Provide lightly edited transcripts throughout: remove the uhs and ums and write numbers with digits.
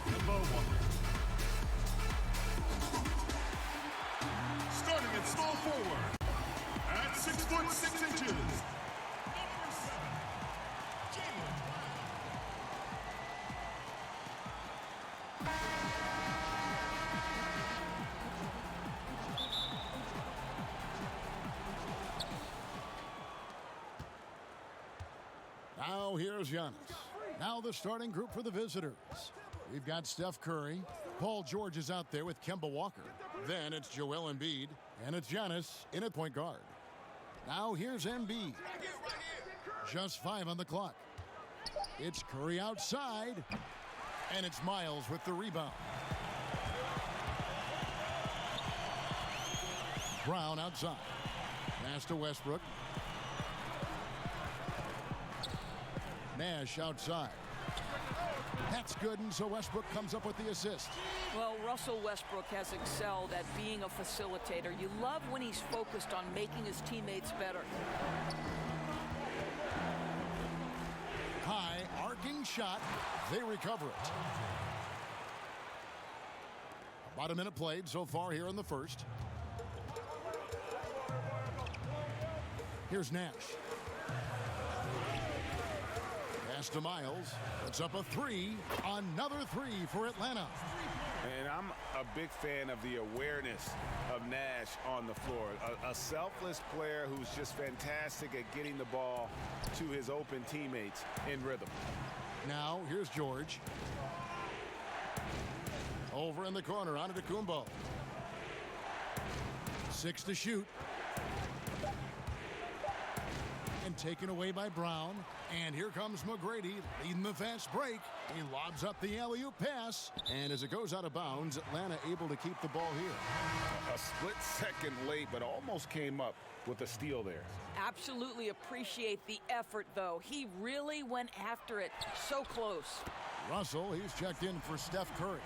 Number 1. Starting at small forward, at 6 foot 6 inches, number 7, Jalen Now here's Giannis. Now the starting group for the visitors. We've got Steph Curry. Paul George is out there with Kemba Walker. Then it's Joel Embiid. And it's Giannis in at point guard. Now here's Embiid. Just 5 on the clock. It's Curry outside. And it's Miles with the rebound. Brown outside. Pass to Westbrook. Nash outside. That's good, and so Westbrook comes up with the assist. Well, Russell Westbrook has excelled at being a facilitator. You love when he's focused on making his teammates better. High, arcing shot. They recover it. About a minute played so far here in the first. Here's Nash. Pass to Miles. It's up a 3. Another 3 for Atlanta. And I'm a big fan of the awareness of Nash on the floor. A selfless player who's just fantastic at getting the ball to his open teammates in rhythm. Now, here's George. Over in the corner, Antetokounmpo. 6 to shoot. And taken away by Brown. And here comes McGrady leading the fast break. He lobs up the alley-oop pass. And as it goes out of bounds, Atlanta able to keep the ball here. A split second late, but almost came up with a steal there. Absolutely appreciate the effort, though. He really went after it. So close. Russell, he's checked in for Steph Curry.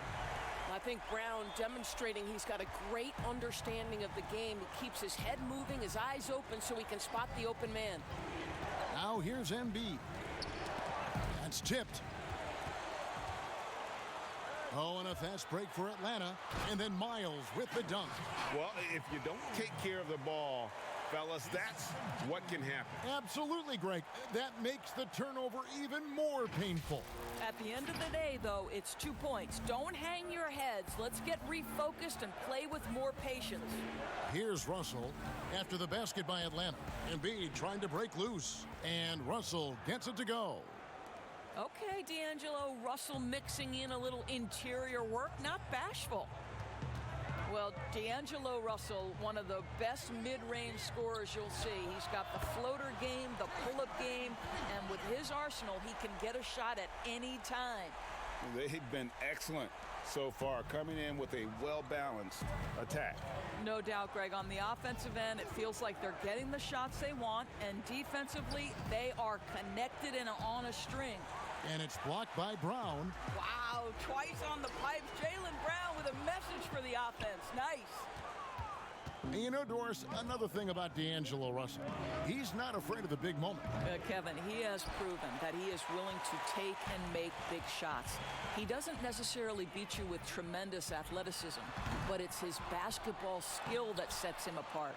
I think Brown demonstrating he's got a great understanding of the game. He keeps his head moving, his eyes open so he can spot the open man. Now here's Embiid. That's tipped. Oh, and a fast break for Atlanta. And then Miles with the dunk. Well, if you don't take care of the ball, fellas, that's what can happen. Absolutely, Greg. That makes the turnover even more painful. At the end of the day, though, it's 2 points. Don't hang your heads. Let's get refocused and play with more patience. Here's Russell after the basket by Atlanta. Embiid trying to break loose. And Russell gets it to go. Okay, D'Angelo, Russell mixing in a little interior work, not bashful. Well, D'Angelo Russell, one of the best mid-range scorers you'll see. He's got the floater game, the pull-up game, and with his arsenal, he can get a shot at any time. They've been excellent so far, coming in with a well-balanced attack. No doubt, Greg. On the offensive end, it feels like they're getting the shots they want, and defensively, they are connected and on a string. And it's blocked by Brown. Wow, twice on the pipes. Jaylen Brown with a message for the offense. Nice. You know, Doris, another thing about D'Angelo Russell, he's not afraid of the big moment. Kevin, he has proven that he is willing to take and make big shots. He doesn't necessarily beat you with tremendous athleticism, but it's his basketball skill that sets him apart.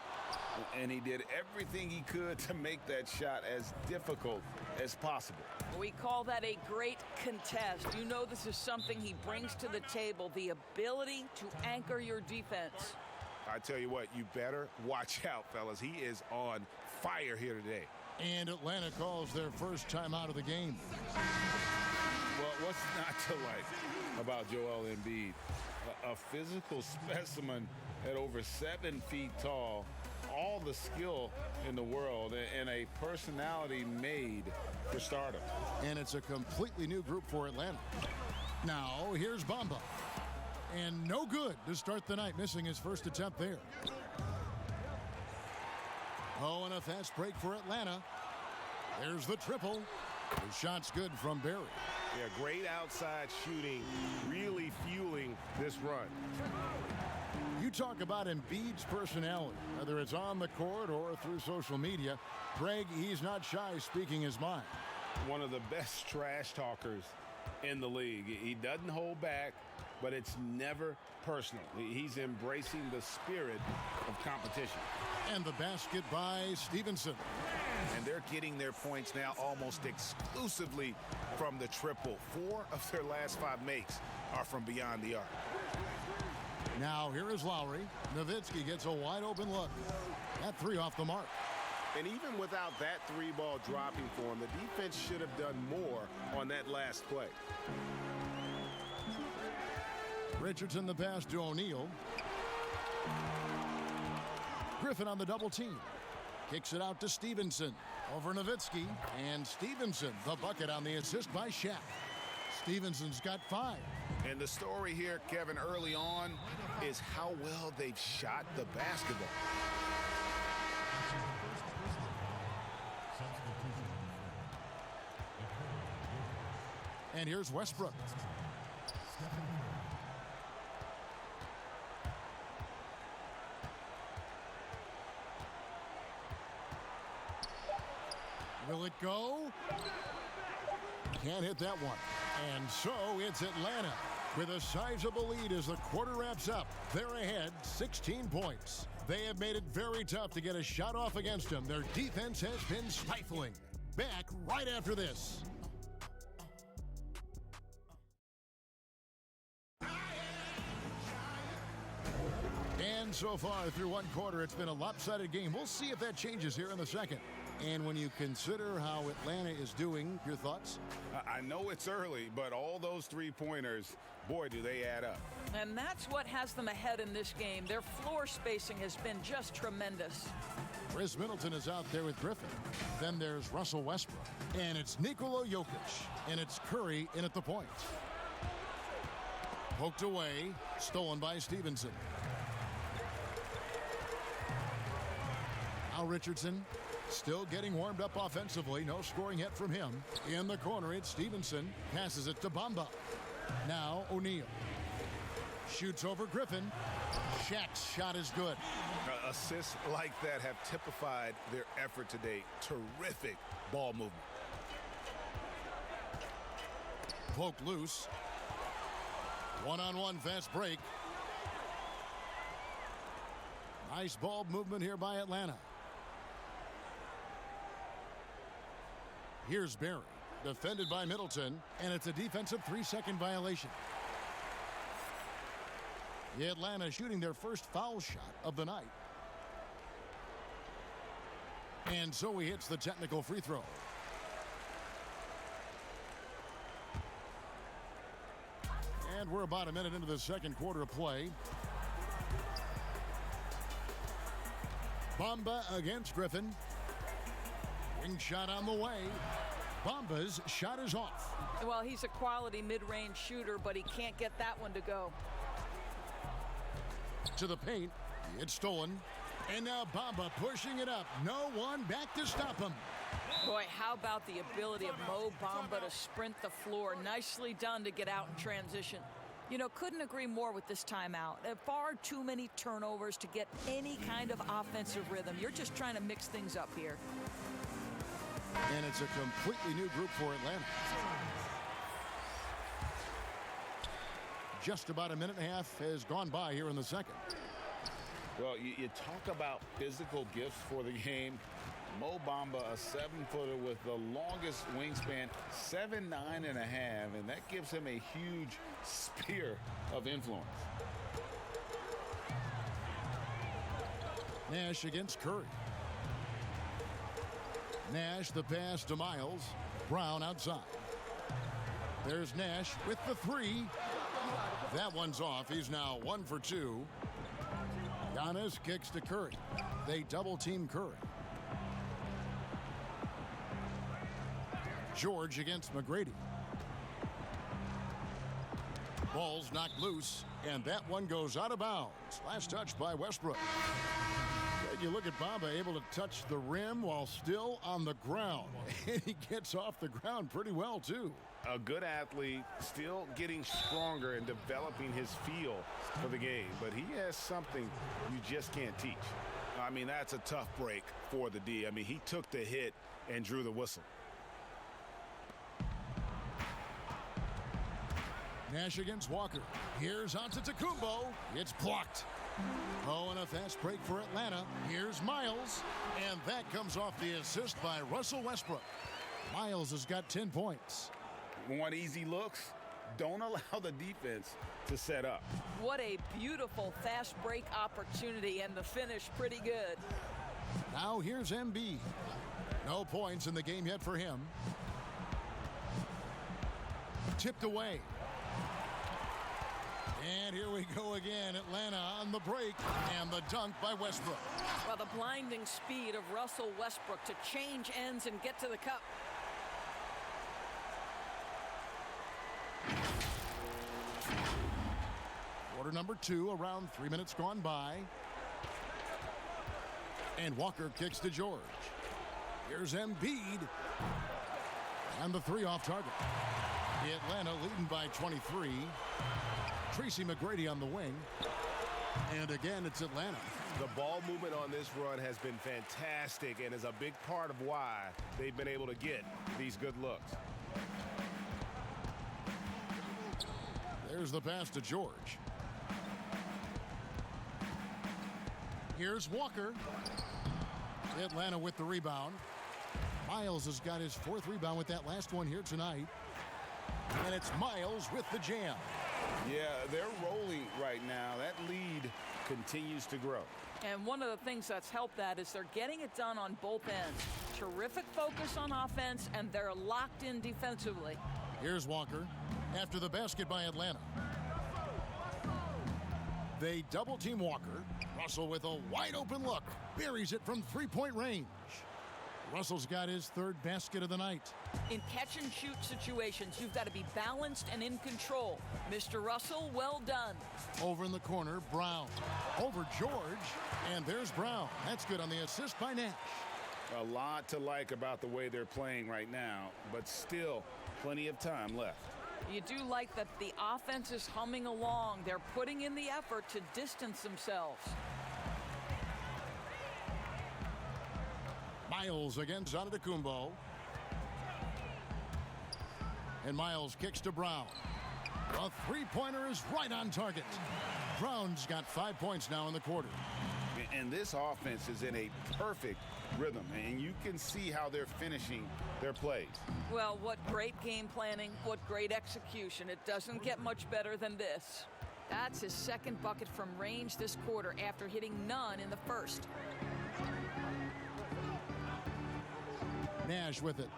And he did everything he could to make that shot as difficult as possible. We call that a great contest. You know this is something he brings to the table, the ability to anchor your defense. I tell you what, you better watch out, fellas. He is on fire here today. And Atlanta calls their first time out of the game. Well, what's not to like about Joel Embiid? A physical specimen at over 7 feet tall, all the skill in the world, and a personality made for stardom. And it's a completely new group for Atlanta. Now, here's Bamba. And no good to start the night, missing his first attempt there. Oh, and a fast break for Atlanta. There's the triple. The shot's good from Barry. Yeah, great outside shooting, really fueling this run. You talk about Embiid's personality, whether it's on the court or through social media. Greg, he's not shy speaking his mind. One of the best trash talkers in the league. He doesn't hold back, but it's never personal. He's embracing the spirit of competition. And the basket by Stevenson. And they're getting their points now almost exclusively from the triple. 4 of their last 5 makes are from beyond the arc. Now here is Lowry. Nowitzki gets a wide open look. That 3 off the mark. And even without that 3-ball dropping for him, the defense should have done more on that last play. Richardson the pass to O'Neal. Griffin on the double team. Kicks it out to Stevenson. Over Nowitzki. And Stevenson, the bucket on the assist by Shaq. Stevenson's got 5. And the story here, Kevin, early on is how well they've shot the basketball. And here's Westbrook. Will it go? Can't hit that one. And so it's Atlanta with a sizable lead as the quarter wraps up. They're ahead 16 points. They have made it very tough to get a shot off against them. Their defense has been stifling. Back right after this. And so far through one quarter, it's been a lopsided game. We'll see if that changes here in the second. And when you consider how Atlanta is doing, your thoughts? I know it's early, but all those 3-pointers, boy, do they add up. And that's what has them ahead in this game. Their floor spacing has been just tremendous. Chris Middleton is out there with Griffin. Then there's Russell Westbrook. And it's Nikola Jokic. And it's Curry in at the point. Poked away. Stolen by Stevenson. Now Richardson. Still getting warmed up offensively. No scoring yet from him. In the corner, it's Stevenson. Passes it to Bamba. Now O'Neal. Shoots over Griffin. Shaq's shot is good. Assists like that have typified their effort today. Terrific ball movement. Poked loose. One-on-one fast break. Nice ball movement here by Atlanta. Here's Barry, defended by Middleton, and it's a defensive 3-second violation. Atlanta shooting their first foul shot of the night. And so he hits the technical free throw. And we're about a minute into the second quarter of play. Bamba against Griffin. Wing shot on the way. Bamba's shot is off. Well, he's a quality mid-range shooter, but he can't get that one to go. To the paint. It's stolen. And now Bamba pushing it up. No one back to stop him. Boy, how about the ability of Mo Bamba to sprint the floor? Nicely done to get out in transition. You know, couldn't agree more with this timeout. Far too many turnovers to get any kind of offensive rhythm. You're just trying to mix things up here. And it's a completely new group for Atlanta. Just about a minute and a half has gone by here in the second. Well, you talk about physical gifts for the game. Mo Bamba, a 7-footer with the longest wingspan, 7'9.5", and that gives him a huge sphere of influence. Nash against Curry. Nash the pass to Miles. Brown outside. There's Nash with the 3. That one's off. He's now 1 for 2. Giannis kicks to Curry. They double team Curry. George against McGrady. Ball's knocked loose, and that one goes out of bounds. Last touch by Westbrook. And you look at Bamba able to touch the rim while still on the ground. And he gets off the ground pretty well, too. A good athlete, still getting stronger and developing his feel for the game. But he has something you just can't teach. I mean, that's a tough break for the D. I mean, he took the hit and drew the whistle. Nash against Walker. Here's Antetokounmpo. It's blocked. Oh, and a fast break for Atlanta. Here's Miles. And that comes off the assist by Russell Westbrook. Miles has got 10 points. Want easy looks? Don't allow the defense to set up. What a beautiful fast break opportunity, and the finish pretty good. Now here's Embiid. No points in the game yet for him. Tipped away. And here we go again. Atlanta on the break, and the dunk by Westbrook. Well, the blinding speed of Russell Westbrook to change ends and get to the cup. Quarter number 2, around 3 minutes gone by. And Walker kicks to George. Here's Embiid. And the 3 off target. Atlanta leading by 23. Tracy McGrady on the wing. And again, it's Atlanta. The ball movement on this run has been fantastic and is a big part of why they've been able to get these good looks. There's the pass to George. Here's Walker. Atlanta with the rebound. Miles has got his 4th rebound with that last one here tonight. And it's Miles with the jam. Yeah, they're rolling right now. That lead continues to grow. And one of the things that's helped that is they're getting it done on both ends. Terrific focus on offense, and they're locked in defensively. Here's Walker after the basket by Atlanta. They double team Walker. Russell with a wide open look. Buries it from 3-point range. Russell's got his 3rd basket of the night. In catch and shoot situations, you've got to be balanced and in control. Mr. Russell, well done. Over in the corner, Brown. Over George, and there's Brown. That's good on the assist by Nash. A lot to like about the way they're playing right now, but still plenty of time left. You do like that the offense is humming along. They're putting in the effort to distance themselves. Miles against Antetokounmpo. And Miles kicks to Brown. A 3-pointer is right on target. Brown's got 5 points now in the quarter. And this offense is in a perfect rhythm, and you can see how they're finishing their plays. Well, what great game planning, what great execution. It doesn't get much better than this. That's his 2nd bucket from range this quarter after hitting none in the first. Nash with it.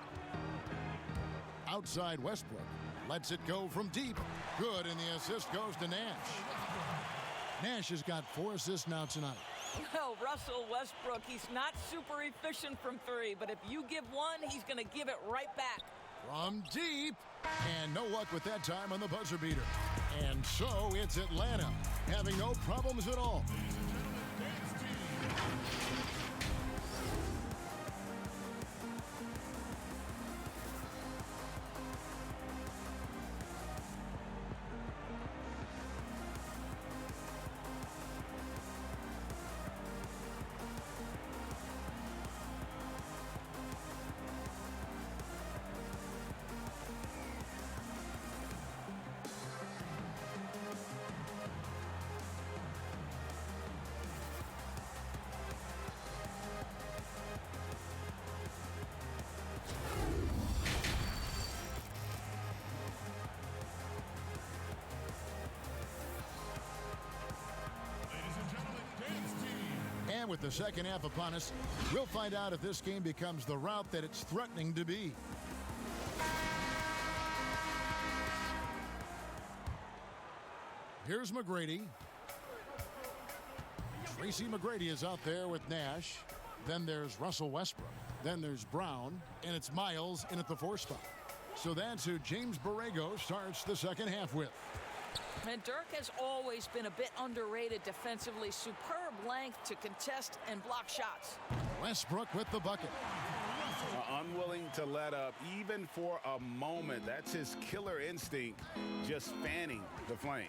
Outside Westbrook. Lets it go from deep. Good, and the assist goes to Nash. Nash has got 4 assists now tonight. Well, Russell Westbrook, he's not super efficient from 3, but if you give one, he's going to give it right back. From deep. And no luck with that time on the buzzer beater. And so it's Atlanta having no problems at all. And with the second half upon us, we'll find out if this game becomes the route that it's threatening to be. Here's McGrady. Tracy McGrady is out there with Nash. Then there's Russell Westbrook. Then there's Brown. And it's Miles in at the 4 spot. So that's who James Borrego starts the second half with. And Dirk has always been a bit underrated defensively. Superb length to contest and block shots. Westbrook with the bucket. Unwilling to let up even for a moment. That's his killer instinct, just fanning the flames.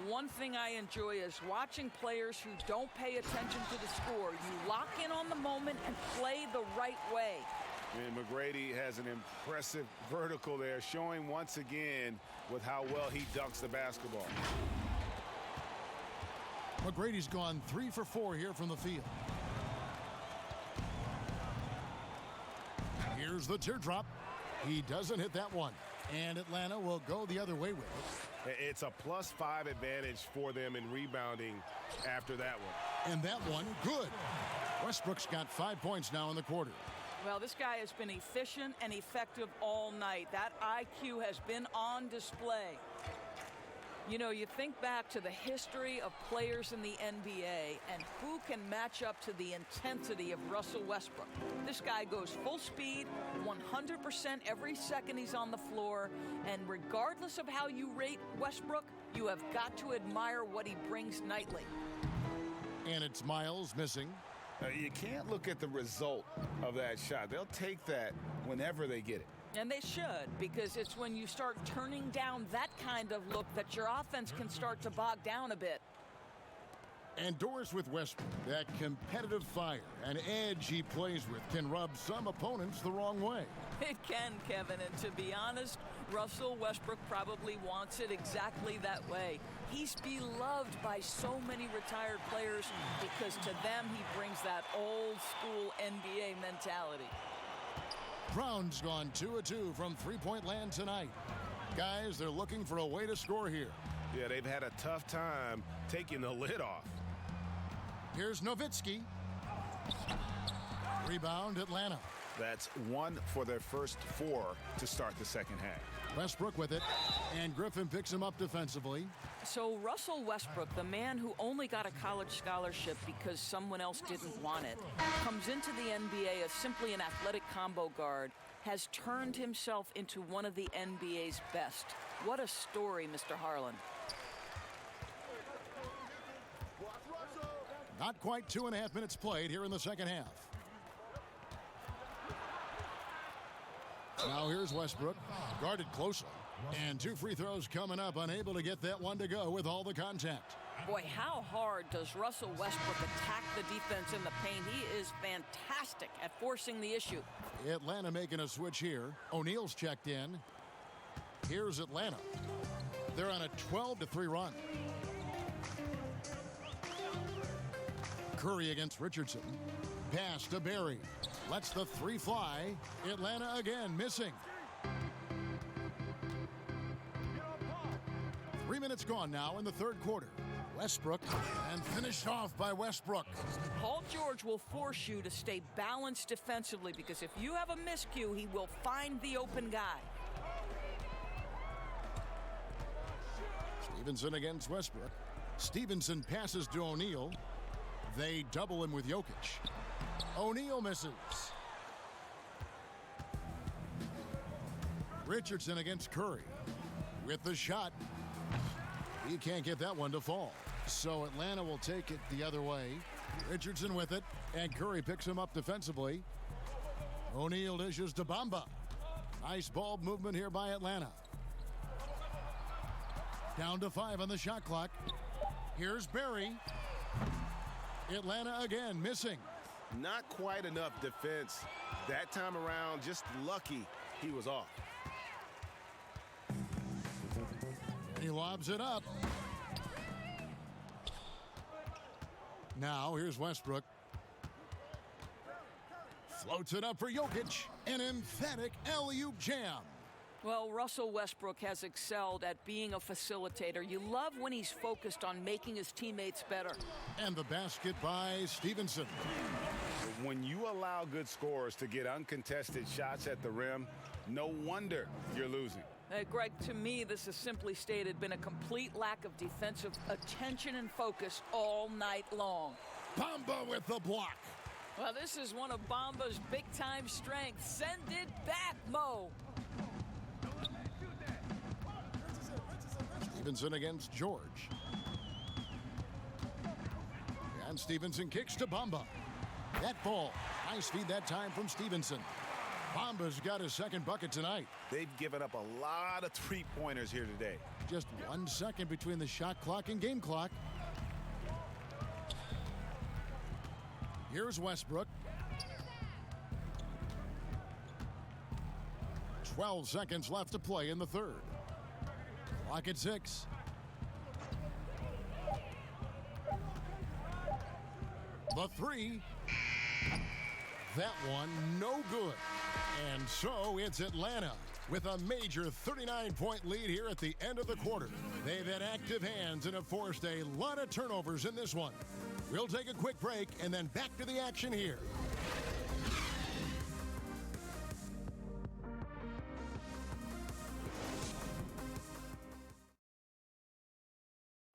One thing I enjoy is watching players who don't pay attention to the score. You lock in on the moment and play the right way. And McGrady has an impressive vertical there, showing once again with how well he dunks the basketball. McGrady's gone 3 for 4 here from the field. Here's the teardrop. He doesn't hit that one. And Atlanta will go the other way with it. It's a +5 advantage for them in rebounding after that one. And that one, good. Westbrook's got 5 points now in the quarter. Well, this guy has been efficient and effective all night. That IQ has been on display. You know, you think back to the history of players in the NBA and who can match up to the intensity of Russell Westbrook. This guy goes full speed, 100% every second he's on the floor, and regardless of how you rate Westbrook, you have got to admire what he brings nightly. And it's Miles missing. You can't look at the result of that shot. They'll take that whenever they get it. And they should, because it's when you start turning down that kind of look that your offense can start to bog down a bit. And Doris with Westbrook, that competitive fire and edge he plays with can rub some opponents the wrong way. It can, Kevin, and to be honest, Russell Westbrook probably wants it exactly that way. He's beloved by so many retired players because to them he brings that old school NBA mentality. Brown's gone 2 of 2 from three-point land tonight. Guys, they're looking for a way to score here. Yeah, they've had a tough time taking the lid off. Here's Nowitzki. Rebound, Atlanta. That's 1 for their first 4 to start the second half. Westbrook with it, and Griffin picks him up defensively. So Russell Westbrook, the man who only got a college scholarship because someone else didn't want it, comes into the NBA as simply an athletic combo guard, has turned himself into one of the NBA's best. What a story, Mr. Harlan. Not quite 2.5 minutes played here in the second half. Now here's Westbrook, guarded closely. And 2 free throws coming up, unable to get that one to go with all the contact. Boy, how hard does Russell Westbrook attack the defense in the paint? He is fantastic at forcing the issue. Atlanta making a switch here. O'Neal's checked in. Here's Atlanta. They're on a 12-3 run. Curry against Richardson. Pass to Barry. Lets the 3 fly. Atlanta again missing. 3 minutes gone now in the third quarter. Westbrook, and finished off by Westbrook. Paul George will force you to stay balanced defensively because if you have a miscue, he will find the open guy. Stevenson against Westbrook. Stevenson passes to O'Neal. They double him with Jokic. O'Neal misses. Richardson against Curry. With the shot. He can't get that one to fall. So Atlanta will take it the other way. Richardson with it. And Curry picks him up defensively. O'Neal dishes to Bamba. Nice ball movement here by Atlanta. Down to 5 on the shot clock. Here's Barry. Atlanta again missing. Not quite enough defense that time around. Just lucky he was off. He lobs it up. Now here's Westbrook. Floats it up for Jokic. An emphatic alley-oop jam. Well, Russell Westbrook has excelled at being a facilitator. You love when he's focused on making his teammates better. And the basket by Stevenson. When you allow good scorers to get uncontested shots at the rim, no wonder you're losing. Greg, to me, this has simply stated been a complete lack of defensive attention and focus all night long. Bamba with the block. Well, this is one of Bamba's big-time strengths. Send it back, Mo. Stevenson against George. And Stevenson kicks to Bamba. That ball. Nice feed that time from Stevenson. Bamba's got his second bucket tonight. They've given up a lot of three-pointers here today. Just 1 second between the shot clock and game clock. Here's Westbrook. 12 seconds left to play in the third. Clock at 6. The three. That one no good. And so it's Atlanta with a major 39-point lead here at the end of the quarter. They've had active hands and have forced a lot of turnovers in this one. We'll take a quick break and then back to the action here.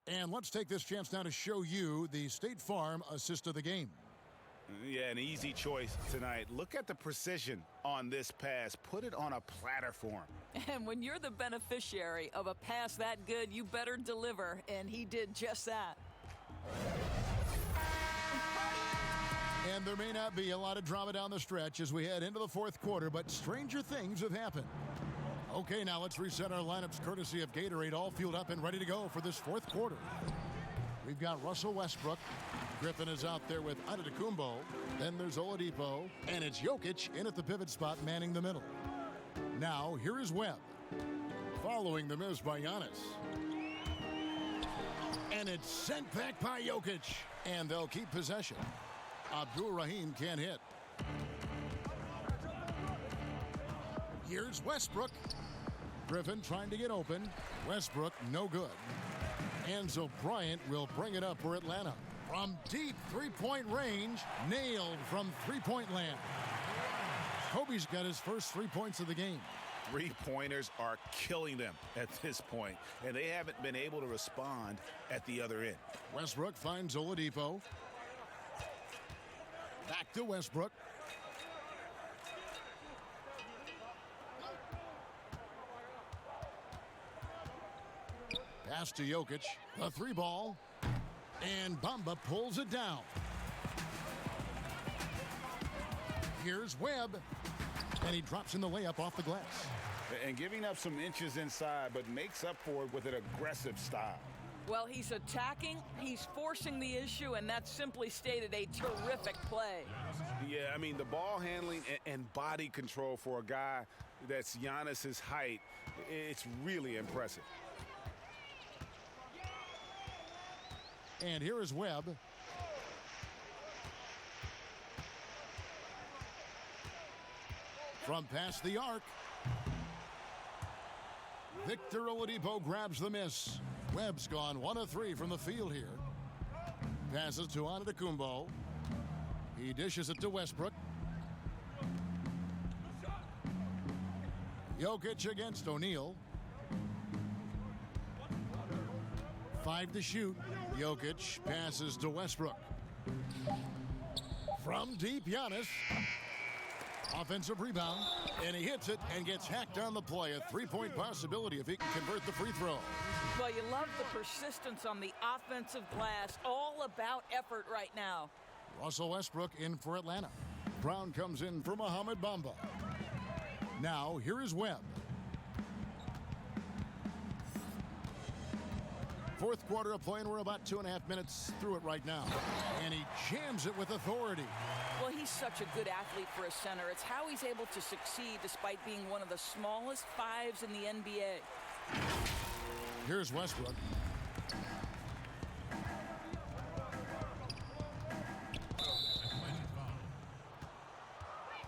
And let's take this chance now to show you the State Farm assist of the game. Yeah, an easy choice tonight. Look at the precision on this pass. Put it on a platter for him. And when you're the beneficiary of a pass that good, you better deliver, and he did just that. And there may not be a lot of drama down the stretch as we head into the fourth quarter, but stranger things have happened. Okay, now let's reset our lineups courtesy of Gatorade, all fueled up and ready to go for this fourth quarter. We've got Russell Westbrook. Griffin is out there with Antetokounmpo. Then there's Oladipo. And it's Jokic in at the pivot spot, manning the middle. Now, here is Webb. Following the miss by Giannis. And it's sent back by Jokic. And they'll keep possession. Abdul Rahim can't hit. Here's Westbrook. Griffin trying to get open. Westbrook, no good. Enzo Bryant will bring it up for Atlanta. From deep three-point range, nailed from three-point land. Kobe's got his first 3 points of the game. Three-pointers are killing them at this point, and they haven't been able to respond at the other end. Westbrook finds Oladipo. Back to Westbrook. Pass to Jokic. The three ball. And Bamba pulls it down. Here's Webb. And he drops in the layup off the glass. And giving up some inches inside, but makes up for it with an aggressive style. Well, he's attacking, he's forcing the issue, and that's simply stated a terrific play. Yeah, I mean, the ball handling and body control for a guy that's Giannis's height, it's really impressive. And here is Webb. From past the arc. Victor Oladipo grabs the miss. Webb's gone 1 of 3 from the field here. Passes to Antetokounmpo. He dishes it to Westbrook. Jokic against O'Neal. 5 to shoot. Jokic passes to Westbrook. From deep, Giannis. Offensive rebound, and he hits it and gets hacked on the play. A three-point possibility if he can convert the free throw. Well, you love the persistence on the offensive glass. All about effort right now. Russell Westbrook in for Atlanta. Brown comes in for Mohamed Bamba. Now, here is Webb. Fourth quarter of play, and we're about 2.5 minutes through it right now. And he jams it with authority. Well, he's such a good athlete for a center. It's how he's able to succeed despite being one of the smallest fives in the NBA. Here's Westbrook.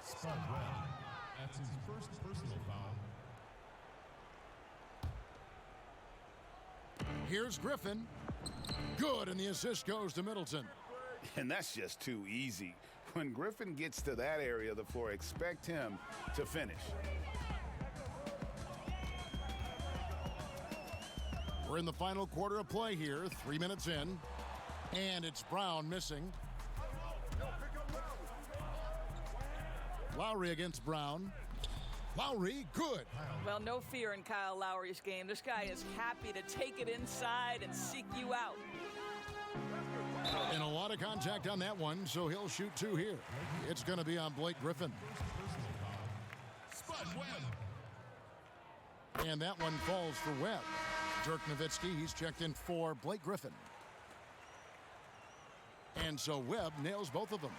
Spud Webb. That's his first personal foul. Here's Griffin. Good, and the assist goes to Middleton. And that's just too easy. When Griffin gets to that area of the floor, expect him to finish. We're in the final quarter of play here, 3 minutes in. And it's Brown missing. Lowry against Brown. Lowry, good. Well, no fear in Kyle Lowry's game. This guy is happy to take it inside and seek you out. And a lot of contact on that one, so he'll shoot 2 here. It's going to be on Blake Griffin. Webb. And that one falls for Webb. Dirk Nowitzki, he's checked in for Blake Griffin. And so Webb nails both of them.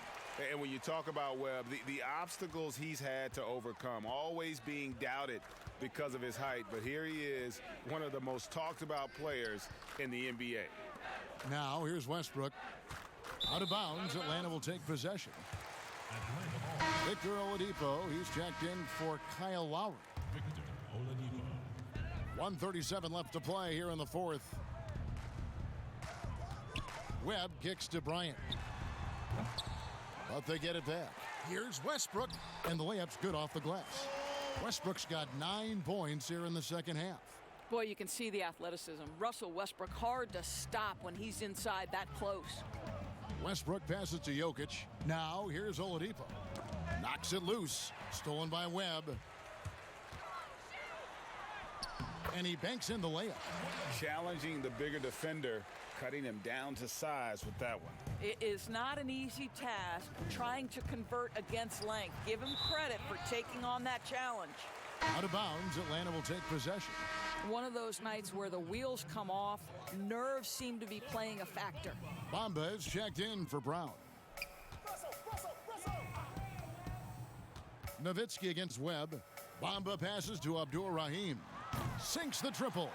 And when you talk about Webb, the obstacles he's had to overcome, always being doubted because of his height. But here he is, one of the most talked about players in the NBA. Now here's Westbrook. Out of bounds, Atlanta will take possession. Victor Oladipo, he's checked in for Kyle Lowry. Victor Oladipo. 1:37 left to play here in the fourth. Webb kicks to Bryant. But they get it back. Here's Westbrook, and the layup's good off the glass. Westbrook's got 9 points here in the second half. Boy, you can see the athleticism. Russell Westbrook hard to stop when he's inside that close. Westbrook passes to Jokic. Now here's Oladipo. Knocks it loose. Stolen by Webb. And he banks in the layup. Challenging the bigger defender, cutting him down to size with that one. It is not an easy task trying to convert against length. Give him credit for taking on that challenge. Out of bounds, Atlanta will take possession. One of those nights where the wheels come off, nerves seem to be playing a factor. Bamba is checked in for Brown. Nowitzki against Webb. Bamba passes to Abdul-Rahim. Sinks the triple.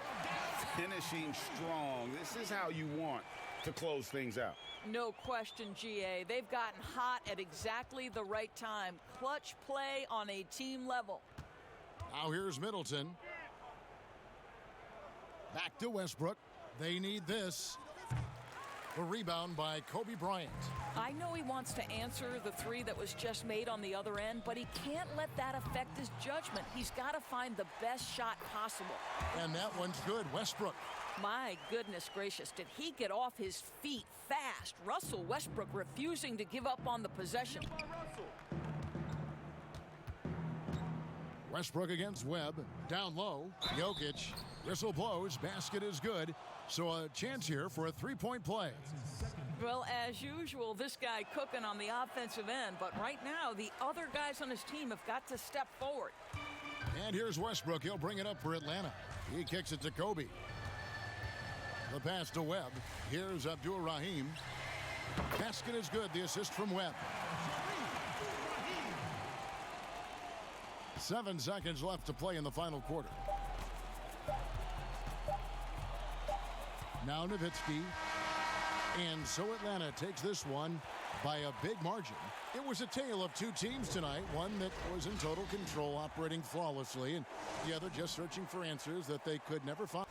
Finishing strong. This is how you want to close things out. No question, GA. They've gotten hot at exactly the right time. Clutch play on a team level. Now here's Middleton. Back to Westbrook. They need this. The rebound by Kobe Bryant. I know he wants to answer the three that was just made on the other end, but he can't let that affect his judgment. He's got to find the best shot possible. And that one's good. Westbrook. My goodness gracious, did he get off his feet fast? Russell Westbrook refusing to give up on the possession. Westbrook against Webb. Down low. Jokic. Whistle blows. Basket is good. So a chance here for a three-point play. Well, as usual, this guy cooking on the offensive end. But right now, the other guys on his team have got to step forward. And here's Westbrook. He'll bring it up for Atlanta. He kicks it to Kobe. The pass to Webb. Here's Abdul-Rahim. Basket is good. The assist from Webb. 7 seconds left to play in the final quarter. Now Nowitzki. And so Atlanta takes this one by a big margin. It was a tale of two teams tonight. One that was in total control, operating flawlessly, and the other just searching for answers that they could never find.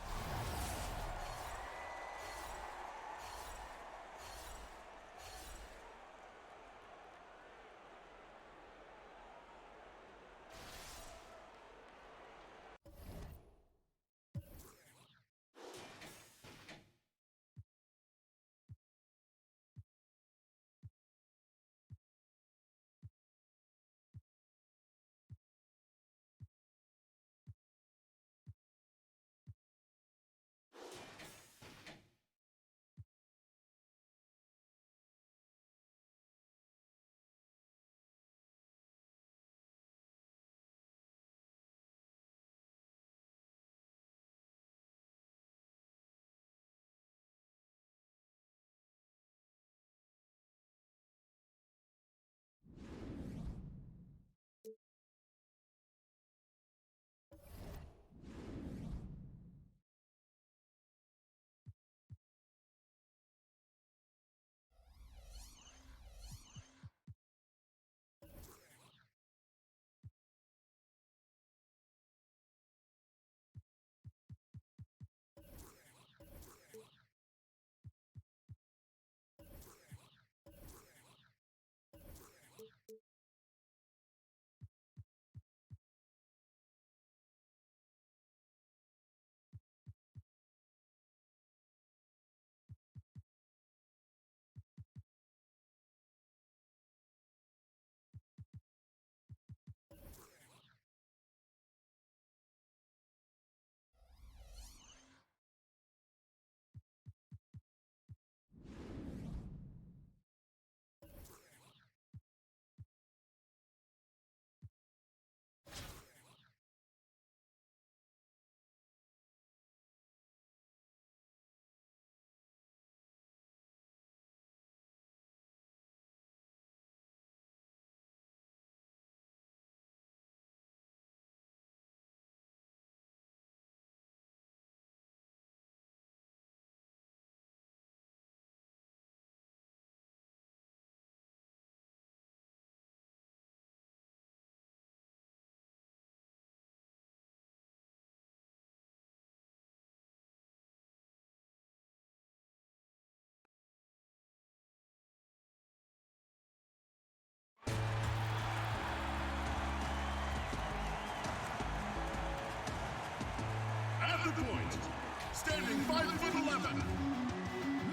fight. Standing 5'11",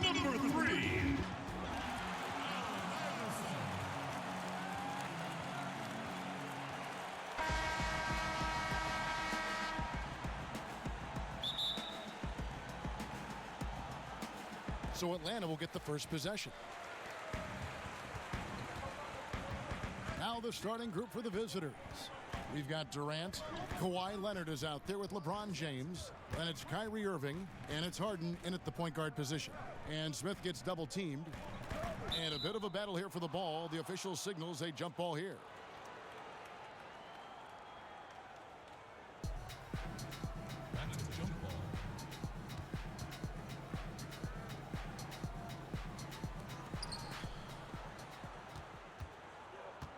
number 3. So Atlanta will get the first possession. Now the starting group for the visitors. We've got Durant. Kawhi Leonard is out there with LeBron James. Then it's Kyrie Irving. And it's Harden in at the point guard position. And Smith gets double teamed. And a bit of a battle here for the ball. The official signals a jump ball here.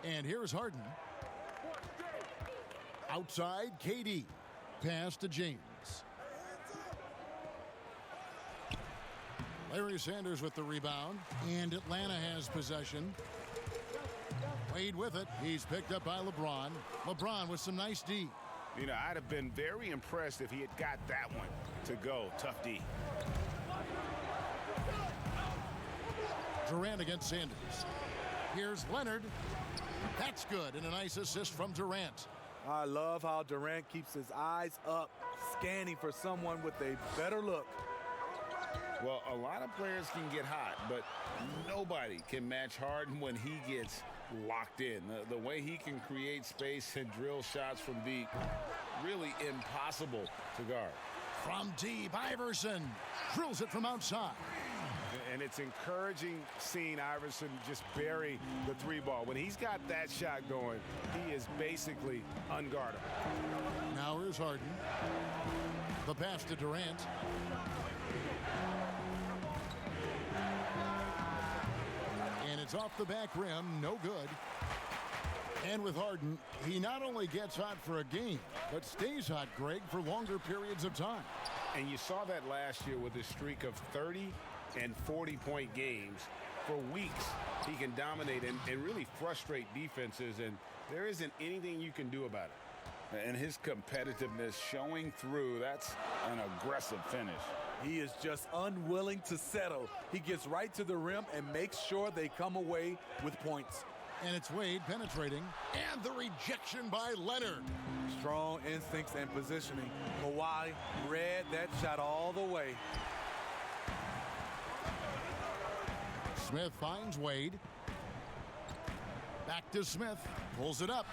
And here's Harden. Outside, KD. Pass to James. Larry Sanders with the rebound. And Atlanta has possession. Wade with it. He's picked up by LeBron. LeBron with some nice D. You know, I'd have been very impressed if he had got that one to go. Tough D. Durant against Sanders. Here's Leonard. That's good, and a nice assist from Durant. I love how Durant keeps his eyes up, scanning for someone with a better look. Well, a lot of players can get hot, but nobody can match Harden when he gets locked in. The way he can create space and drill shots from deep, really impossible to guard. From deep, Iverson drills it from outside. And it's encouraging seeing Iverson just bury the three ball. When he's got that shot going, he is basically unguardable. Now here's Harden. The pass to Durant. And it's off the back rim, no good. And with Harden, he not only gets hot for a game, but stays hot, Greg, for longer periods of time. And you saw that last year with his streak of 30 and 40-point games. For weeks, he can dominate and really frustrate defenses, and there isn't anything you can do about it. And his competitiveness showing through, that's an aggressive finish. He is just unwilling to settle. He gets right to the rim and makes sure they come away with points. And it's Wade penetrating, and the rejection by Leonard. Strong instincts and positioning. Kawhi read that shot all the way. Smith finds Wade. Back to Smith. Pulls it up.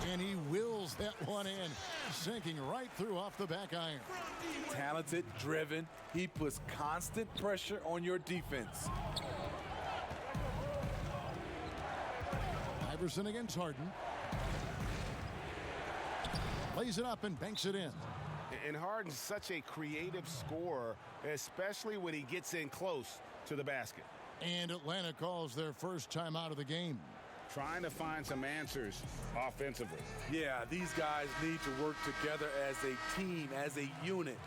And he wills that one in. Sinking right through off the back iron. Talented, driven. He puts constant pressure on your defense. Iverson against Harden. Lays it up and banks it in. And Harden's such a creative scorer, especially when he gets in close to the basket. And Atlanta calls their first time out of the game. Trying to find some answers offensively. Yeah, these guys need to work together as a team, as a unit.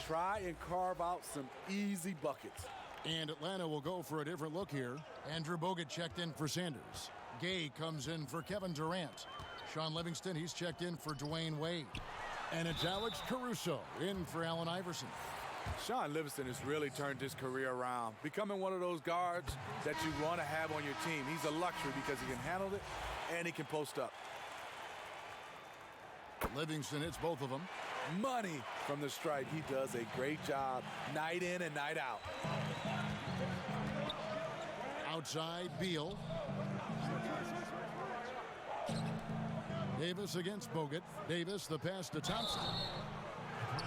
Try and carve out some easy buckets. And Atlanta will go for a different look here. Andrew Bogut checked in for Sanders. Gay comes in for Kevin Durant. Sean Livingston, he's checked in for Dwayne Wade. And it's Alex Caruso in for Allen Iverson. Sean Livingston has really turned his career around, becoming one of those guards that you want to have on your team. He's a luxury because he can handle it and he can post up. Livingston hits both of them. Money from the stripe. He does a great job night in and night out. Outside, Beal. Davis against Bogut. Davis, the pass to Thompson.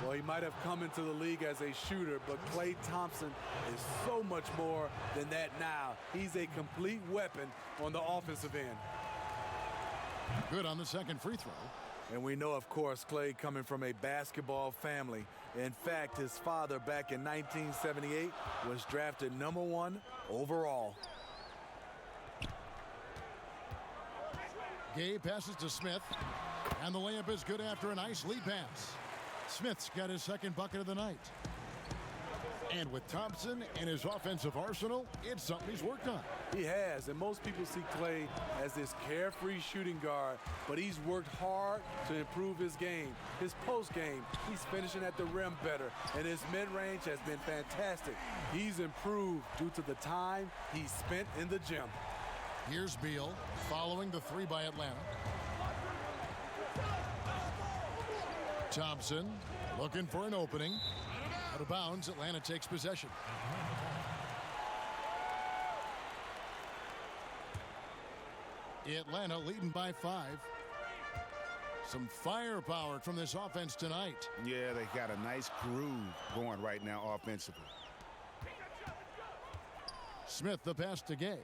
Well, he might have come into the league as a shooter, but Klay Thompson is so much more than that now. He's a complete weapon on the offensive end. Good on the second free throw. And we know, of course, Klay coming from a basketball family. In fact, his father back in 1978 was drafted #1 overall. Gay passes to Smith. And the layup is good after a nice lead pass. Smith's got his second bucket of the night. And with Thompson and his offensive arsenal, it's something he's worked on. He has, and most people see Klay as this carefree shooting guard, but he's worked hard to improve his game. His post game, he's finishing at the rim better, and his mid-range has been fantastic. He's improved due to the time he spent in the gym. Here's Beal following the three by Atlanta. Thompson looking for an opening. Out of bounds, Atlanta takes possession. Atlanta leading by 5. Some firepower from this offense tonight. Yeah, they got a nice groove going right now offensively. Smith the pass to Gay.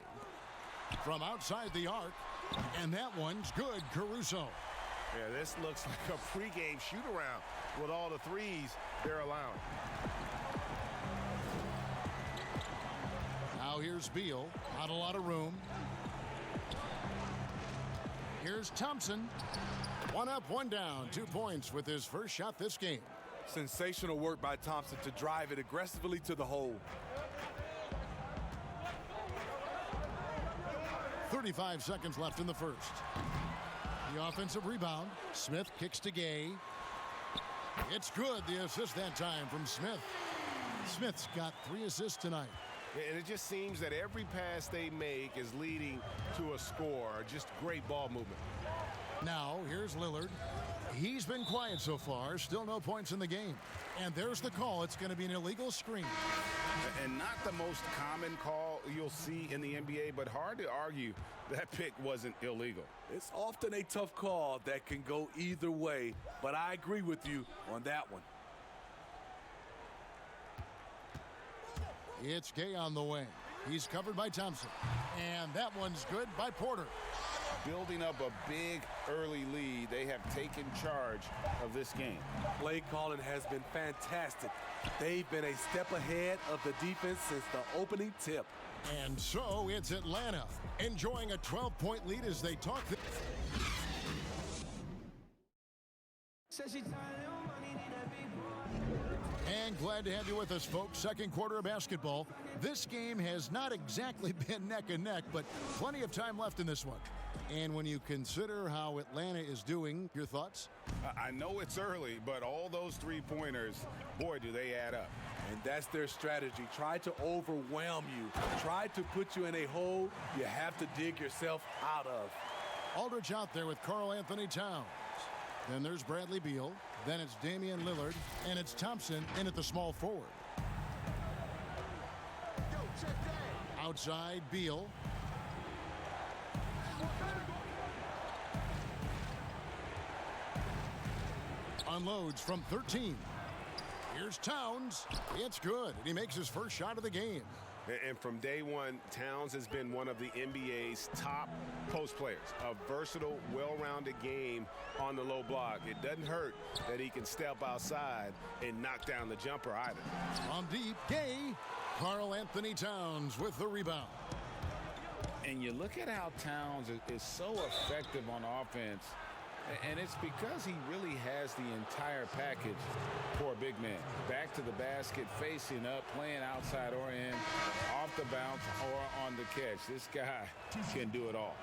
From outside the arc. And that one's good, Caruso. Yeah, this looks like a pregame shoot-around with all the threes they're allowing. Now here's Beal. Not a lot of room. Here's Thompson. One up, one down. 2 points with his first shot this game. Sensational work by Thompson to drive it aggressively to the hole. 35 seconds left in the first. The offensive rebound. Smith kicks to Gay. It's good. The assist that time from Smith. Smith's got 3 assists tonight. And it just seems that every pass they make is leading to a score. Just great ball movement. Now, here's Lillard. He's been quiet so far. Still no points in the game. And there's the call. It's going to be an illegal screen. And not the most common call you'll see in the NBA, but hard to argue that pick wasn't illegal. It's often a tough call that can go either way, but I agree with you on that one. It's Gay on the wing. He's covered by Thompson. And that one's good by Porter. Building up a big early lead, they have taken charge of this game. Play calling has been fantastic. They've been a step ahead of the defense since the opening tip. And so it's Atlanta enjoying a 12-point lead as they talk. And glad to have you with us, folks. Second quarter of basketball. This game has not exactly been neck and neck, but plenty of time left in this one. And when you consider how Atlanta is doing, your thoughts? I know it's early, but all those three-pointers, boy, do they add up. And that's their strategy. Try to overwhelm you. Try to put you in a hole you have to dig yourself out of. Aldridge out there with Karl Anthony Towns. Then there's Bradley Beal. Then it's Damian Lillard. And it's Thompson in at the small forward. Outside, Beal. Unloads from 13. Here's Towns. It's good. And he makes his first shot of the game. And from day one, Towns has been one of the NBA's top post players. A versatile, well-rounded game on the low block. It doesn't hurt that he can step outside and knock down the jumper either. From deep, Gay. Karl Anthony Towns with the rebound. And you look at how Towns is so effective on offense, and it's because he really has the entire package for a big man. Back to the basket, facing up, playing outside or in, off the bounce or on the catch. This guy can do it all.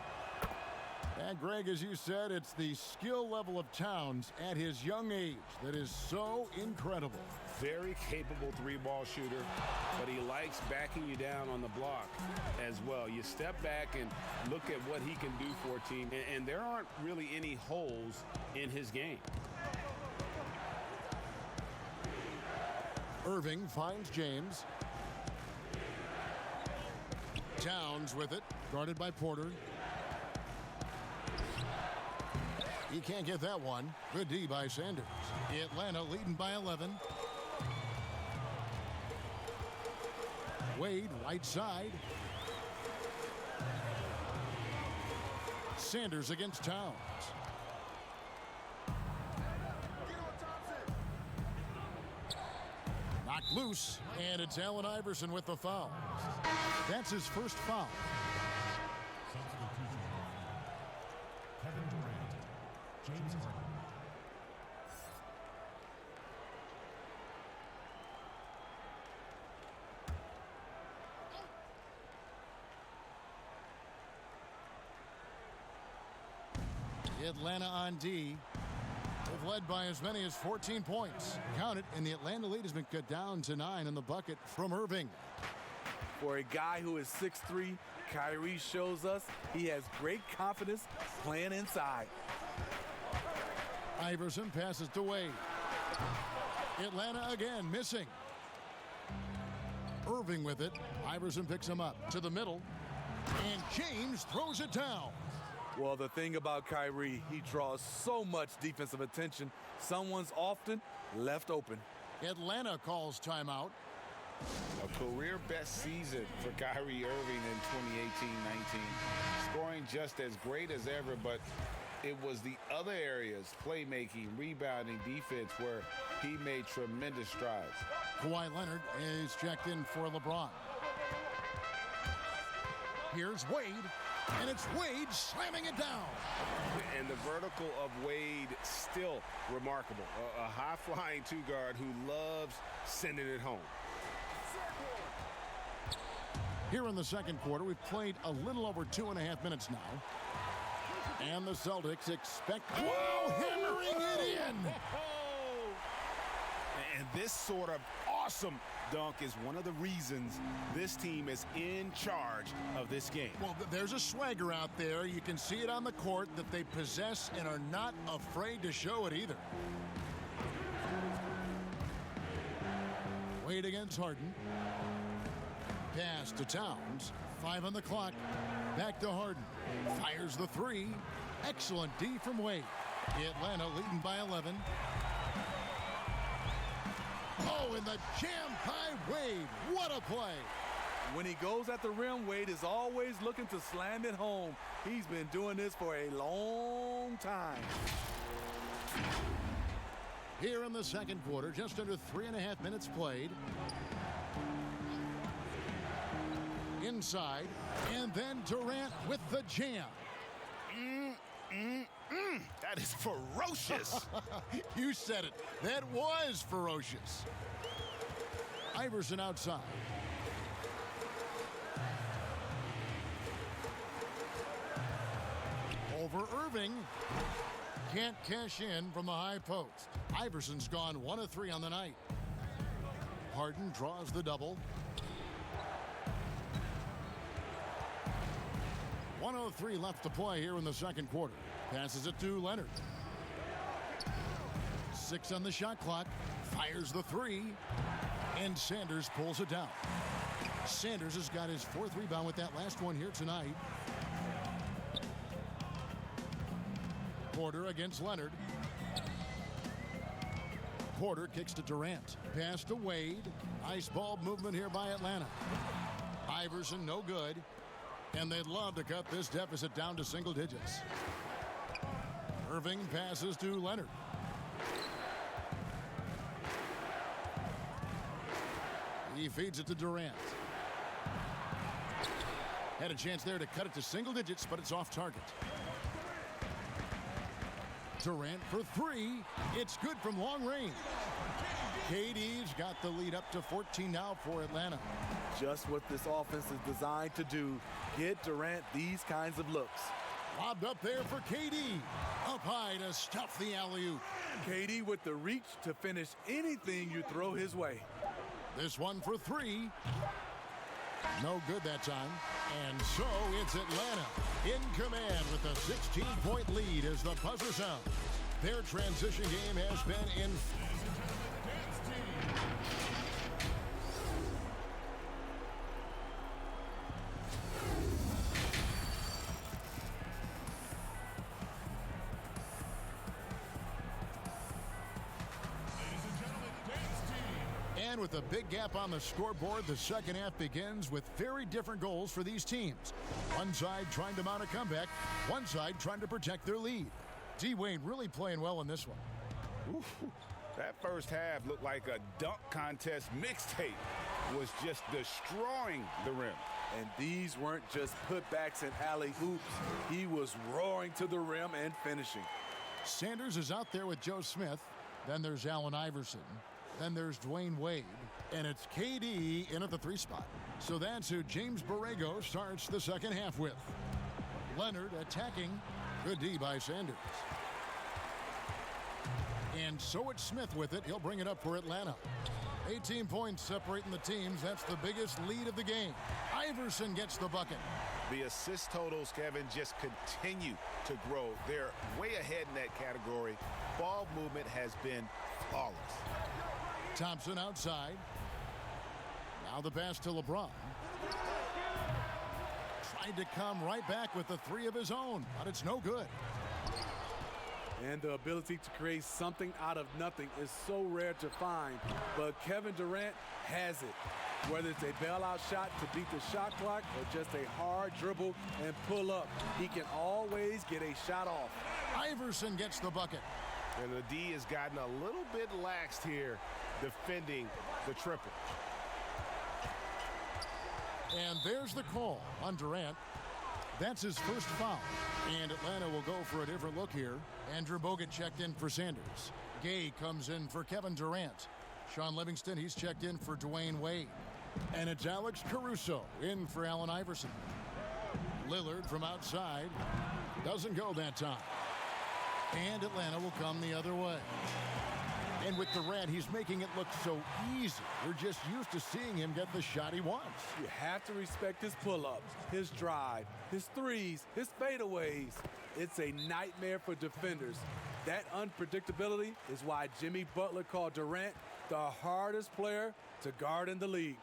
And Greg, as you said, it's the skill level of Towns at his young age that is so incredible. Very capable three-ball shooter, but he likes backing you down on the block as well. You step back and look at what he can do for a team, and there aren't really any holes in his game. Irving finds James. Towns with it, guarded by Porter. He can't get that one. Good D by Sanders. Atlanta leading by 11. Wade, right side. Sanders against Towns. Knocked loose, and it's Allen Iverson with the foul. That's his first foul. Substitution. Kevin Durant. James Harden. Atlanta on D. They've led by as many as 14 points. Count it, and the Atlanta lead has been cut down to 9 in the bucket from Irving. For a guy who is 6'3", Kyrie shows us he has great confidence playing inside. Iverson passes to Wade. Atlanta again missing. Irving with it. Iverson picks him up to the middle. And James throws it down. Well, the thing about Kyrie, he draws so much defensive attention. Someone's often left open. Atlanta calls timeout. A career best season for Kyrie Irving in 2018-19. Scoring just as great as ever, but it was the other areas, playmaking, rebounding, defense, where he made tremendous strides. Kawhi Leonard is checked in for LeBron. Here's Wade, and it's Wade slamming it down. And the vertical of Wade still remarkable. A high-flying two-guard who loves sending it home. Here in the second quarter, we've played a little over 2.5 minutes now. And the Celtics expect, wow, hammering it in. And this sort of awesome dunk is one of the reasons this team is in charge of this game. Well, there's a swagger out there. You can see it on the court that they possess and are not afraid to show it either. Wade against Harden. Pass to Towns. 5 on the clock. Back to Harden. Fires the three. Excellent D from Wade. Atlanta leading by 11. Oh, and the jam by Wade. What a play. When he goes at the rim, Wade is always looking to slam it home. He's been doing this for a long time. Here in the second quarter, just under 3.5 minutes played. Inside, and then Durant with the jam. That is ferocious. You said it. That was ferocious. Iverson outside. Over Irving. Can't cash in from the high post. Iverson's gone 1 of 3 on the night. Harden draws the double. 1:03 left to play here in the second quarter. Passes it to Leonard. 6 on the shot clock. Fires the three. And Sanders pulls it down. Sanders has got his 4th rebound with that last one here tonight. Porter against Leonard. Porter kicks to Durant. Pass to Wade. Nice ball movement here by Atlanta. Iverson no good. And they'd love to cut this deficit down to single digits. Irving passes to Leonard. He feeds it to Durant. Had a chance there to cut it to single digits, but it's off target. Durant for 3. It's good from long range. KD's got the lead up to 14 now for Atlanta. Just what this offense is designed to do. Get Durant these kinds of looks. Lobbed up there for KD. Up high to stuff the alley-oop. KD with the reach to finish anything you throw his way. This one for 3. No good that time. And so it's Atlanta in command with a 16-point lead as the buzzer sounds. Their transition game has been in. And with a big gap on the scoreboard, the second half begins with very different goals for these teams. One side trying to mount a comeback, one side trying to protect their lead. D-Wade really playing well in this one. Ooh, that first half looked like a dunk contest mixtape. Was just destroying the rim. And these weren't just putbacks and alley-oops. He was roaring to the rim and finishing. Sanders is out there with Joe Smith. Then there's Allen Iverson. Then there's Dwayne Wade. And it's KD in at the 3 spot. So that's who James Borrego starts the second half with. Leonard attacking. Good D by Sanders. And so it's Smith with it. He'll bring it up for Atlanta. 18 points separating the teams. That's the biggest lead of the game. Iverson gets the bucket. The assist totals, Kevin, just continue to grow. They're way ahead in that category. Ball movement has been flawless. Thompson outside. Now the pass to LeBron. Tried to come right back with the three of his own, but it's no good. And the ability to create something out of nothing is so rare to find. But Kevin Durant has it. Whether it's a bailout shot to beat the shot clock or just a hard dribble and pull up, he can always get a shot off. Iverson gets the bucket. And the D has gotten a little bit laxed here defending the triple. And there's the call on Durant. That's his first foul. And Atlanta will go for a different look here. Andrew Bogut checked in for Sanders. Gay comes in for Kevin Durant. Sean Livingston, he's checked in for Dwayne Wade. And it's Alex Caruso in for Allen Iverson. Lillard from outside. Doesn't go that time. And Atlanta will come the other way. And with Durant, he's making it look so easy. We're just used to seeing him get the shot he wants. You have to respect his pull-ups, his drive, his threes, his fadeaways. It's a nightmare for defenders. That unpredictability is why Jimmy Butler called Durant the hardest player to guard in the league.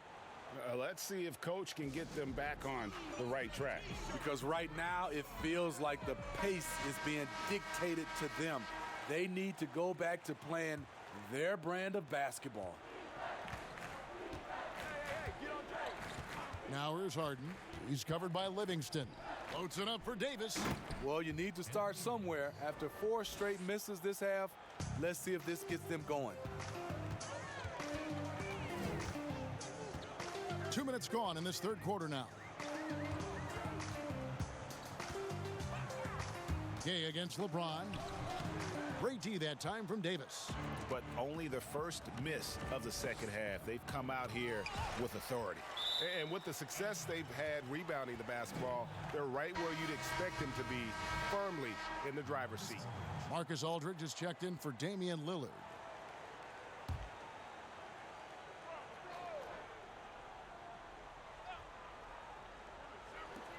Let's see if Coach can get them back on the right track. Because right now it feels like the pace is being dictated to them. They need to go back to playing their brand of basketball. Now here's Harden. He's covered by Livingston. Floats it up for Davis. Well, you need to start somewhere. After 4 straight misses this half, let's see if this gets them going. 2 minutes gone in this third quarter now. Gay against LeBron. Great D that time from Davis. But only the first miss of the second half. They've come out here with authority. And with the success they've had rebounding the basketball, they're right where you'd expect them to be, firmly in the driver's seat. Marcus Aldridge is checked in for Damian Lillard.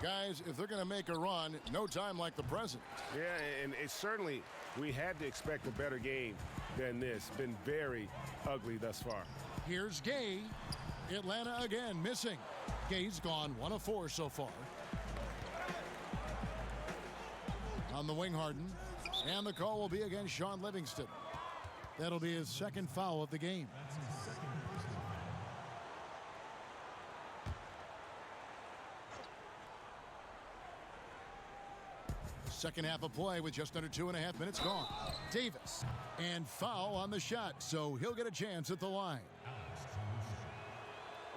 Guys, if they're going to make a run, no time like the present. Yeah, and it's certainly, we had to expect a better game than this. Been very ugly thus far. Here's Gay. Atlanta again missing. Gay's gone 1 of 4 so far. On the wing, Harden. And the call will be against Sean Livingston. That'll be his second foul of the game. Second half of play with just under 2.5 minutes gone. Davis. And foul on the shot, so he'll get a chance at the line.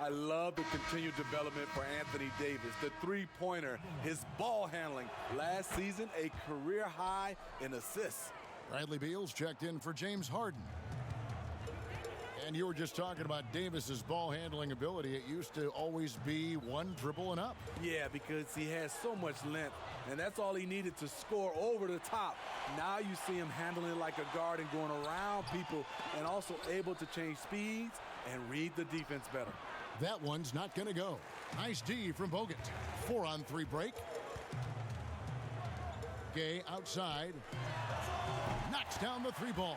I love the continued development for Anthony Davis. The three-pointer, his ball handling. Last season, a career high in assists. Bradley Beal's checked in for James Harden. And you were just talking about Davis's ball handling ability. It used to always be 1 dribble and up. Yeah, because he has so much length, and that's all he needed to score over the top. Now you see him handling it like a guard and going around people, and also able to change speeds and read the defense better. That one's not going to go. Nice D from Bogut. 4-on-3 break. Gay outside. Knocks down the 3 ball.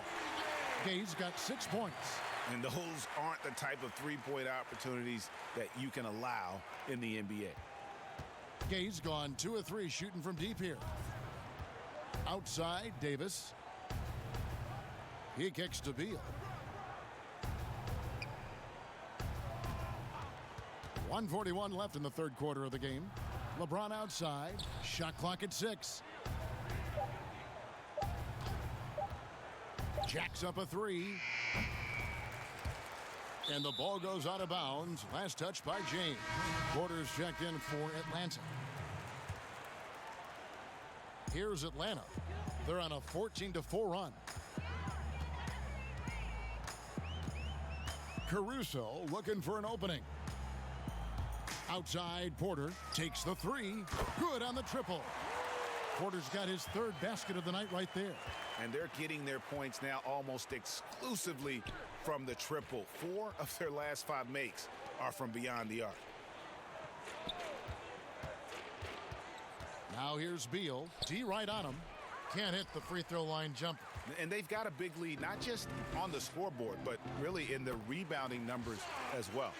Gay's got 6 points. And those aren't the type of three-point opportunities that you can allow in the NBA. Gay's gone 2 of 3 shooting from deep here. Outside, Davis. He kicks to Beal. 1:41 left in the third quarter of the game. LeBron outside. Shot clock at 6. Jacks up a 3. And the ball goes out of bounds. Last touch by James. Porter's checked in for Atlanta. Here's Atlanta. They're on a 14-4 run. Caruso looking for an opening. Outside, Porter takes the 3. Good on the triple. Porter's got his third basket of the night right there. And they're getting their points now almost exclusively from the triple. 4 of their last 5 makes are from beyond the arc. Now here's Beal. D right on him. Can't hit the free throw line jumper. And they've got a big lead, not just on the scoreboard, but really in the rebounding numbers as well.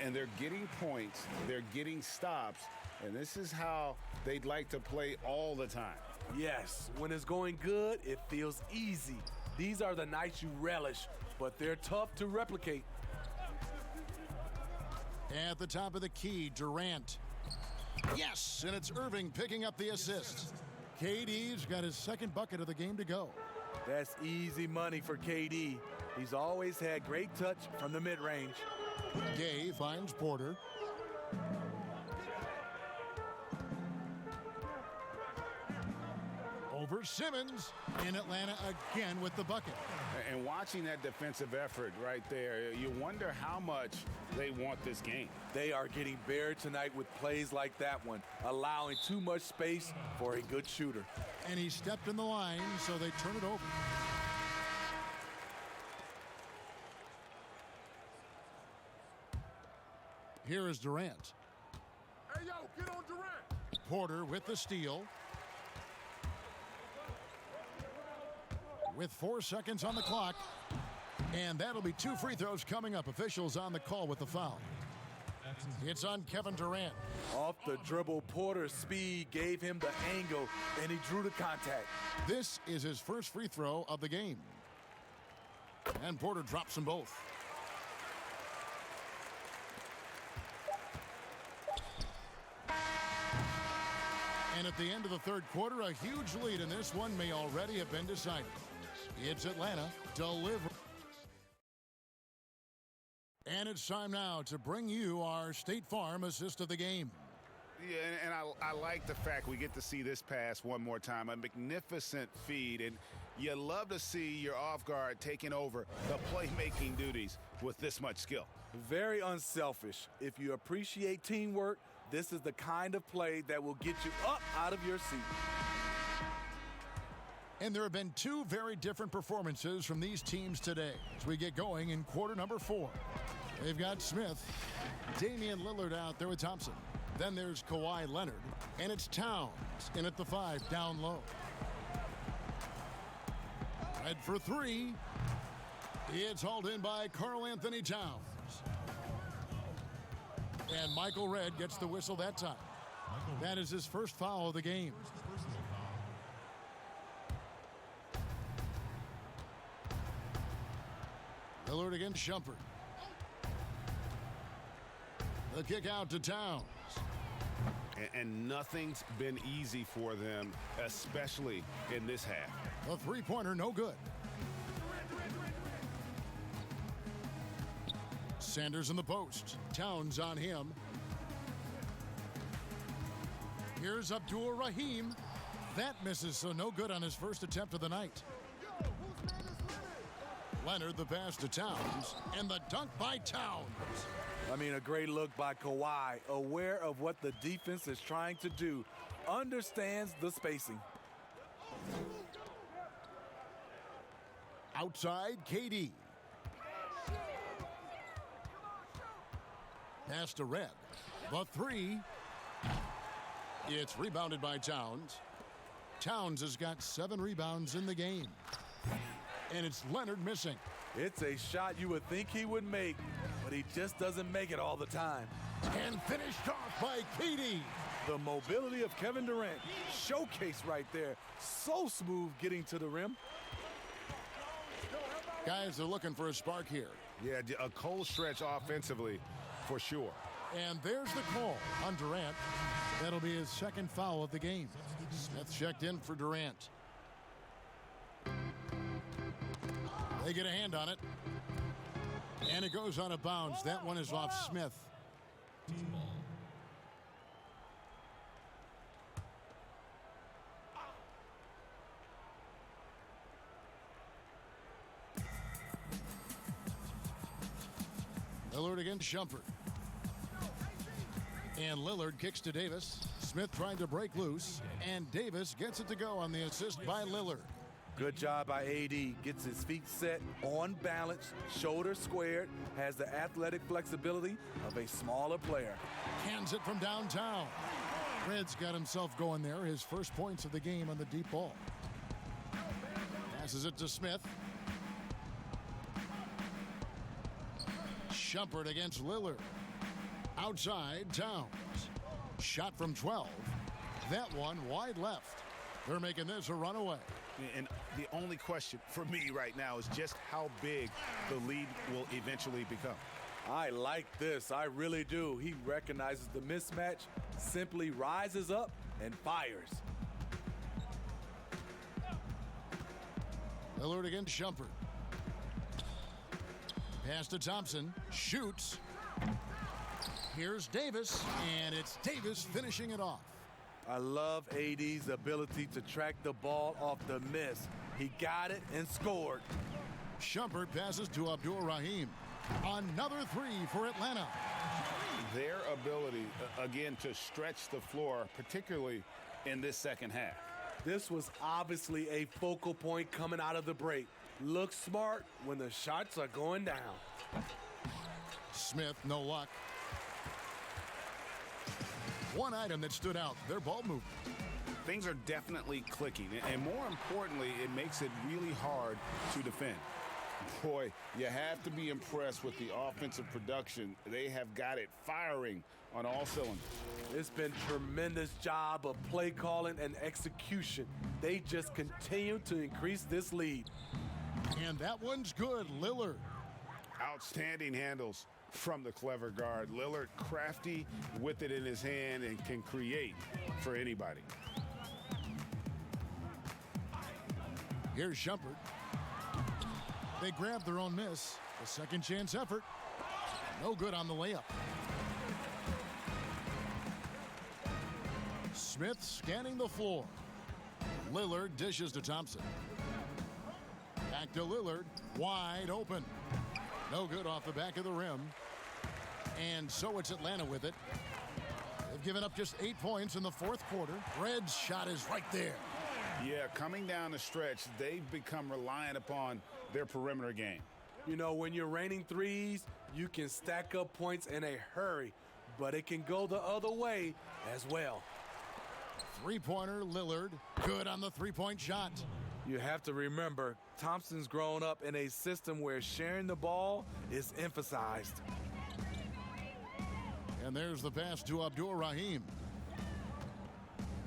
And they're getting points, they're getting stops, and this is how they'd like to play all the time. Yes, when it's going good, it feels easy. These are the nights you relish, but they're tough to replicate. At the top of the key, Durant. Yes, and it's Irving picking up the assist. KD's got his second bucket of the game to go. That's easy money for KD. He's always had great touch from the mid-range. Gay finds Porter. Over Simmons in Atlanta again with the bucket. And watching that defensive effort right there, you wonder how much they want this game. They are getting buried tonight with plays like that one, allowing too much space for a good shooter. And he stepped in the line, so they turn it over. Here is Durant. Hey, yo, get on Durant. Porter with the steal. With 4 seconds on the clock. And that'll be 2 free throws coming up. Officials on the call with the foul. It's on Kevin Durant. Off the dribble, Porter's speed gave him the angle, and he drew the contact. This is his first free throw of the game. And Porter drops them both. And at the end of the third quarter, a huge lead in this one may already have been decided. It's Atlanta delivering. And it's time now to bring you our State Farm assist of the game. Yeah, and I like the fact we get to see this pass one more time. A magnificent feed, and you love to see your off guard taking over the playmaking duties with this much skill. Very unselfish. If you appreciate teamwork, this is the kind of play that will get you up out of your seat. And there have been 2 very different performances from these teams today as we get going in quarter number 4. They've got Smith, Damian Lillard out there with Thompson. Then there's Kawhi Leonard, and it's Towns in at the 5 down low. Red for 3. It's hauled in by Karl Anthony Towns. And Michael Redd gets the whistle that time. That is his first foul of the game. Lillard against Shumpert. The kick out to Towns. And nothing's been easy for them, especially in this half. A three-pointer, no good. Sanders in the post. Towns on him. Here's Abdul Rahim. That misses, so no good on his first attempt of the night. Leonard the pass to Towns, and the dunk by Towns. I mean, a great look by Kawhi, aware of what the defense is trying to do, understands the spacing. Outside, KD. Pass to Redd. The 3. It's rebounded by Towns. Towns has got 7 rebounds in the game. And it's Leonard missing. It's a shot you would think he would make, but he just doesn't make it all the time. And finished off by KD. The mobility of Kevin Durant, showcase right there. So smooth getting to the rim. Guys are looking for a spark here. Yeah, a cold stretch offensively for sure. And there's the call on Durant. That'll be his second foul of the game. Smith checked in for Durant. They get a hand on it. And it goes out of bounds. That one is off Smith. Lillard against Shumpert. And Lillard kicks to Davis. Smith trying to break loose. And Davis gets it to go on the assist by Lillard. Good job by AD. Gets his feet set, on balance, shoulders squared, has the athletic flexibility of a smaller player. Cans it from downtown. Red's got himself going there. His first points of the game on the deep ball. Passes it to Smith. Shumpert against Lillard. Outside, Towns. Shot from 12. That one wide left. They're making this a runaway. And the only question for me right now is just how big the lead will eventually become. I like this. I really do. He recognizes the mismatch, simply rises up and fires. Lillard against Shumpert. Pass to Thompson. Shoots. Here's Davis, and it's Davis finishing it off. I love AD's ability to track the ball off the miss. He got it and scored. Shumpert passes to Abdul-Rahim. Another three for Atlanta. Their ability, again, to stretch the floor, particularly in this second half. This was obviously a focal point coming out of the break. Look smart when the shots are going down. Smith, no luck. One item that stood out, their ball movement. Things are definitely clicking, and more importantly, it makes it really hard to defend. Boy, you have to be impressed with the offensive production. They have got it firing on all cylinders. It's been tremendous job of play calling and execution. They just continue to increase this lead. And that one's good, Lillard. Outstanding handles from the clever guard. Lillard crafty with it in his hand and can create for anybody. Here's Shumpert. They grab their own miss. A second chance effort. No good on the layup. Smith scanning the floor. Lillard dishes to Thompson. Back to Lillard. Wide open. No good off the back of the rim. And so it's Atlanta with it. They've given up just 8 points in the fourth quarter. Red's shot is right there. Yeah, coming down the stretch, they've become reliant upon their perimeter game. You know, when you're raining threes, you can stack up points in a hurry, but it can go the other way as well. Three-pointer, Lillard. Good on the three-point shot. You have to remember, Thompson's grown up in a system where sharing the ball is emphasized. And there's the pass to Abdul-Rahim.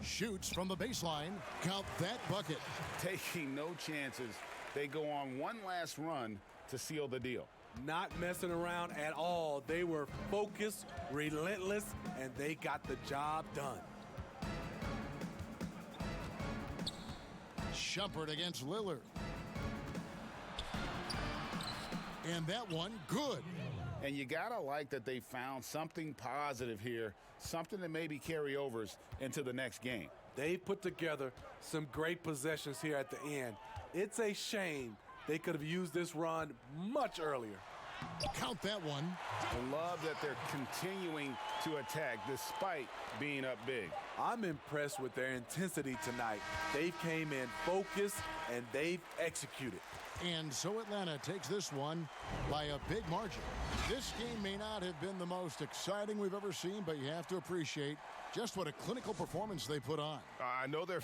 Shoots from the baseline. Count that bucket. Taking no chances. They go on one last run to seal the deal. Not messing around at all. They were focused, relentless, and they got the job done. Shumpert against Lillard. And that one, good. And you gotta like that they found something positive here, something that maybe carry overs into the next game. They put together some great possessions here at the end. It's a shame they could have used this run much earlier. Count that one. I love that they're continuing to attack despite being up big. I'm impressed with their intensity tonight. They came in focused and they've executed. And so Atlanta takes this one by a big margin. This game may not have been the most exciting we've ever seen, but you have to appreciate just what a clinical performance they put on. I know they're